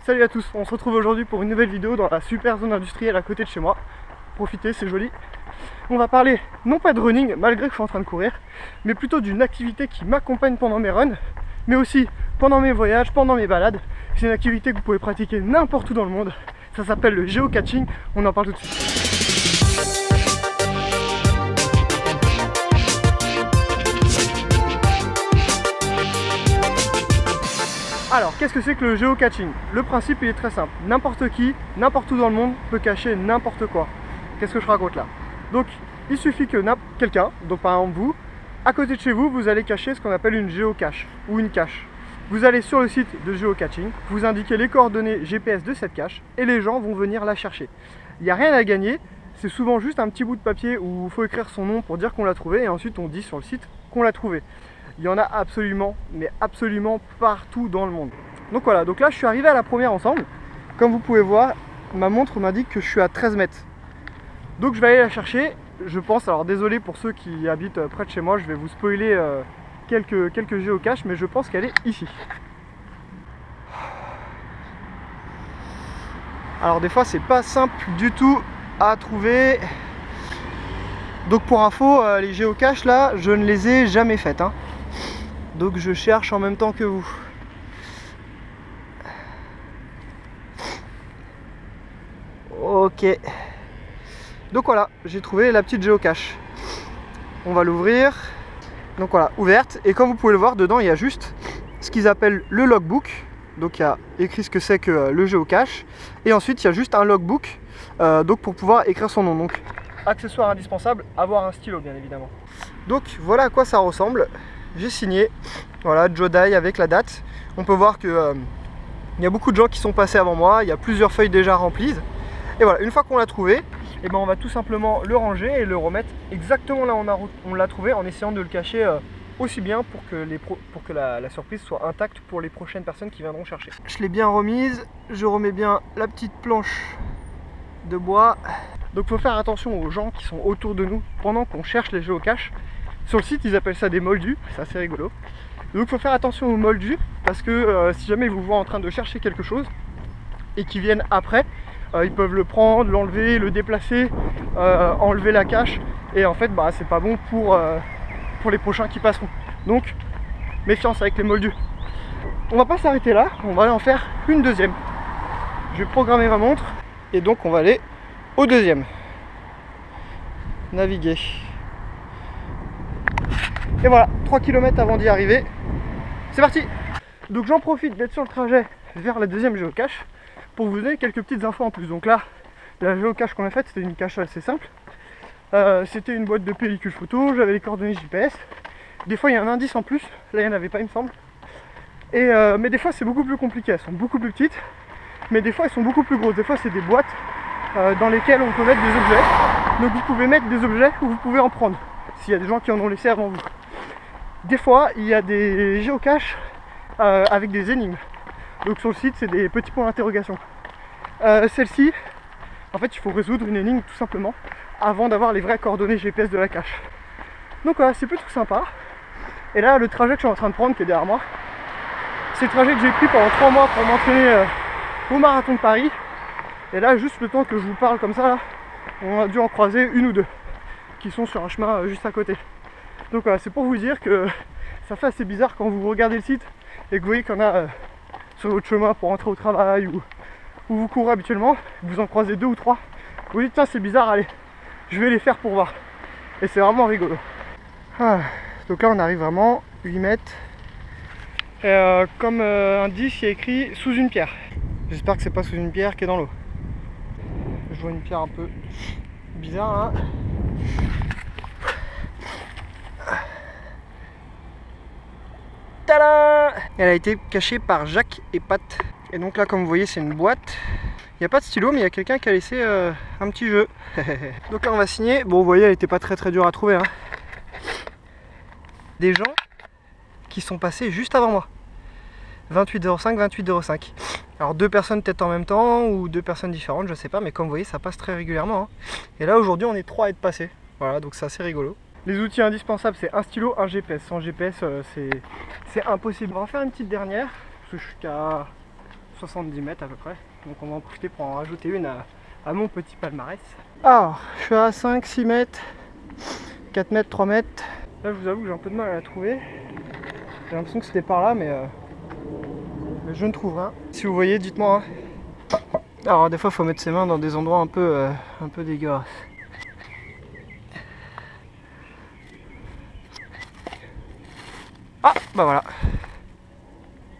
Salut à tous, on se retrouve aujourd'hui pour une nouvelle vidéo dans la super zone industrielle à côté de chez moi. Profitez, c'est joli. On va parler non pas de running, malgré que je suis en train de courir, mais plutôt d'une activité qui m'accompagne pendant mes runs, mais aussi pendant mes voyages, pendant mes balades. C'est une activité que vous pouvez pratiquer n'importe où dans le monde. Ça s'appelle le géocaching, on en parle tout de suite. Alors, qu'est-ce que c'est que le géocaching? Le principe, il est très simple. N'importe qui, n'importe où dans le monde peut cacher n'importe quoi. Qu'est-ce que je raconte là? Donc, il suffit que quelqu'un, donc par exemple vous, à côté de chez vous, vous allez cacher ce qu'on appelle une géocache ou une cache. Vous allez sur le site de géocaching, vous indiquez les coordonnées GPS de cette cache et les gens vont venir la chercher. Il n'y a rien à gagner, c'est souvent juste un petit bout de papier où il faut écrire son nom pour dire qu'on l'a trouvé et ensuite on dit sur le site qu'on l'a trouvé. Il y en a absolument, mais absolument partout dans le monde. Donc voilà, donc là je suis arrivé à la première ensemble. Comme vous pouvez voir, ma montre m'indique que je suis à 13 mètres. Donc je vais aller la chercher, je pense, alors désolé pour ceux qui habitent près de chez moi, je vais vous spoiler quelques géocaches, mais je pense qu'elle est ici. Alors des fois c'est pas simple du tout à trouver. Donc pour info, les géocaches là, je ne les ai jamais faites, hein. Donc je cherche en même temps que vous. Ok. Donc voilà, j'ai trouvé la petite géocache. On va l'ouvrir. Donc voilà, ouverte. Et comme vous pouvez le voir, dedans il y a juste ce qu'ils appellent le logbook. Donc il y a écrit ce que c'est que le géocache. Et ensuite il y a juste un logbook donc pour pouvoir écrire son nom. Donc accessoire indispensable, avoir un stylo bien évidemment. Donc voilà à quoi ça ressemble. J'ai signé, voilà, Jodai avec la date. On peut voir que il y a beaucoup de gens qui sont passés avant moi, il y a plusieurs feuilles déjà remplies. Et voilà, une fois qu'on l'a trouvé, et ben on va tout simplement le ranger et le remettre exactement là où on l'a trouvé, en essayant de le cacher aussi bien pour que la surprise soit intacte pour les prochaines personnes qui viendront chercher. Je l'ai bien remise, je remets bien la petite planche de bois. Donc il faut faire attention aux gens qui sont autour de nous pendant qu'on cherche les géocaches. Sur le site ils appellent ça des moldus, c'est assez rigolo. Donc il faut faire attention aux moldus parce que si jamais ils vous voient en train de chercher quelque chose et qu'ils viennent après, ils peuvent le prendre, l'enlever, le déplacer, enlever la cache et en fait bah, c'est pas bon pour les prochains qui passeront. Donc méfiance avec les moldus. On va pas s'arrêter là, on va aller en faire une deuxième. Je vais programmer ma montre et donc on va aller au deuxième. Naviguer. Et voilà, 3 km avant d'y arriver. C'est parti! Donc j'en profite d'être sur le trajet vers la deuxième géocache pour vous donner quelques petites infos en plus. Donc là, la géocache qu'on a faite, c'était une cache assez simple. C'était une boîte de pellicule photo, j'avais les coordonnées GPS. Des fois il y a un indice en plus, là il n'y en avait pas il me semble. Mais des fois c'est beaucoup plus compliqué, elles sont beaucoup plus petites. Mais des fois elles sont beaucoup plus grosses, des fois c'est des boîtes dans lesquelles on peut mettre des objets. Donc vous pouvez mettre des objets ou vous pouvez en prendre, s'il y a des gens qui en ont laissé avant vous. Des fois il y a des géocaches avec des énigmes. Donc sur le site c'est des petits points d'interrogation. Celle-ci, en fait il faut résoudre une énigme tout simplement avant d'avoir les vraies coordonnées GPS de la cache. Donc voilà, c'est plutôt sympa. Et là le trajet que je suis en train de prendre qui est derrière moi, c'est le trajet que j'ai pris pendant 3 mois pour m'entraîner au marathon de Paris. Et là juste le temps que je vous parle comme ça là, on a dû en croiser une ou deux qui sont sur un chemin juste à côté. Donc voilà, c'est pour vous dire que ça fait assez bizarre quand vous regardez le site et que vous voyez qu'il y en a sur votre chemin pour rentrer au travail ou où vous courez habituellement, vous en croisez 2 ou 3. Vous dites tiens c'est bizarre, allez, je vais les faire pour voir. Et c'est vraiment rigolo. Ah, donc là on arrive vraiment 8 mètres. Et comme indice il y a écrit sous une pierre. J'espère que c'est pas sous une pierre qui est dans l'eau. Je vois une pierre un peu bizarre là. Tada! Elle a été cachée par Jacques et Pat. Et donc là comme vous voyez c'est une boîte. Il n'y a pas de stylo mais il y a quelqu'un qui a laissé un petit jeu. Donc là on va signer. Bon vous voyez elle n'était pas très dure à trouver, hein. Des gens qui sont passés juste avant moi. 28,05, 28,05. Alors 2 personnes peut-être en même temps ou 2 personnes différentes, je sais pas, mais comme vous voyez ça passe très régulièrement, hein. Et là aujourd'hui on est 3 à être passés. Voilà, donc c'est assez rigolo. Les outils indispensables c'est un stylo, un GPS. Sans GPS c'est impossible. On va en faire une petite dernière, parce que je suis qu'à 70 mètres à peu près. Donc on va en profiter pour en rajouter une à mon petit palmarès. Alors, je suis à 5, 6 mètres, 4 mètres, 3 mètres. Là, je vous avoue que j'ai un peu de mal à la trouver. J'ai l'impression que c'était par là, mais je ne trouve rien. Si vous voyez, dites-moi. Hein. Alors, des fois, il faut mettre ses mains dans des endroits un peu dégueulasses. Ah, bah voilà.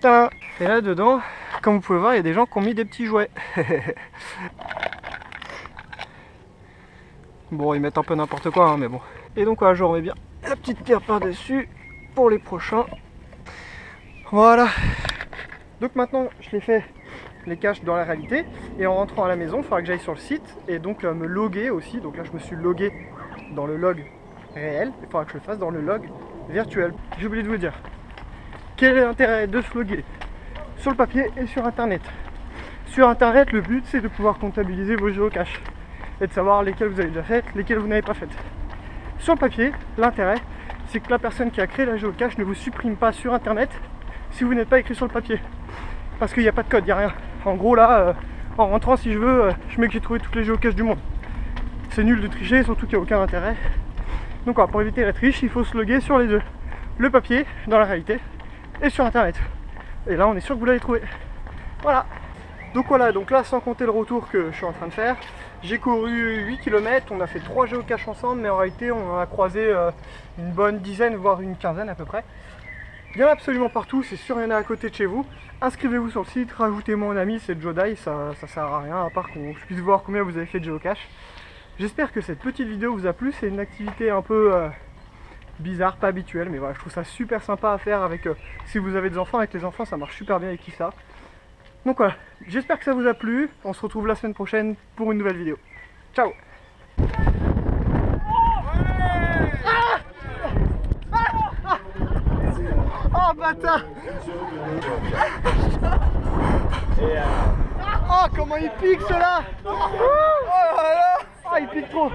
Tadam. Et là, dedans, comme vous pouvez voir, il y a des gens qui ont mis des petits jouets. Bon, ils mettent un peu n'importe quoi, hein, mais bon. Et donc, voilà, je remets bien la petite pierre par-dessus pour les prochains. Voilà. Donc maintenant, je les fais les caches dans la réalité. Et en rentrant à la maison, il faudra que j'aille sur le site et donc me loguer aussi. Donc là, je me suis logué dans le log réel. Il faudra que je le fasse dans le log virtuel. J'ai oublié de vous dire. Quel est l'intérêt de se loguer sur le papier et sur internet? Sur internet, le but c'est de pouvoir comptabiliser vos géocaches et de savoir lesquelles vous avez déjà faites, lesquelles vous n'avez pas faites. Sur le papier, l'intérêt c'est que la personne qui a créé la géocache ne vous supprime pas sur internet si vous n'êtes pas écrit sur le papier. Parce qu'il n'y a pas de code, il n'y a rien. En gros là, en rentrant si je veux, je mets que j'ai trouvé toutes les géocaches du monde. C'est nul de tricher, surtout qu'il n'y a aucun intérêt. Donc voilà, pour éviter la triche, il faut se loguer sur les deux. Le papier, dans la réalité, et sur internet. Et là on est sûr que vous l'avez trouvé. Voilà. Donc voilà, donc là sans compter le retour que je suis en train de faire, j'ai couru 8 km, on a fait 3 géocaches ensemble, mais en réalité on en a croisé une bonne dizaine, voire une quinzaine à peu près. Il y en a absolument partout, c'est sûr il y en a à côté de chez vous. Inscrivez-vous sur le site, rajoutez-moi en ami, c'est Jodai, ça sert à rien à part qu'on puisse voir combien vous avez fait de géocache. J'espère que cette petite vidéo vous a plu, c'est une activité un peu bizarre, pas habituelle, mais voilà, je trouve ça super sympa à faire avec, si vous avez des enfants, avec les enfants ça marche super bien avec qui ça. Donc voilà, j'espère que ça vous a plu, on se retrouve la semaine prochaine pour une nouvelle vidéo. Ciao. Oh bâtard. Oh comment il pique cela. Oh là là. Oh il pique trop.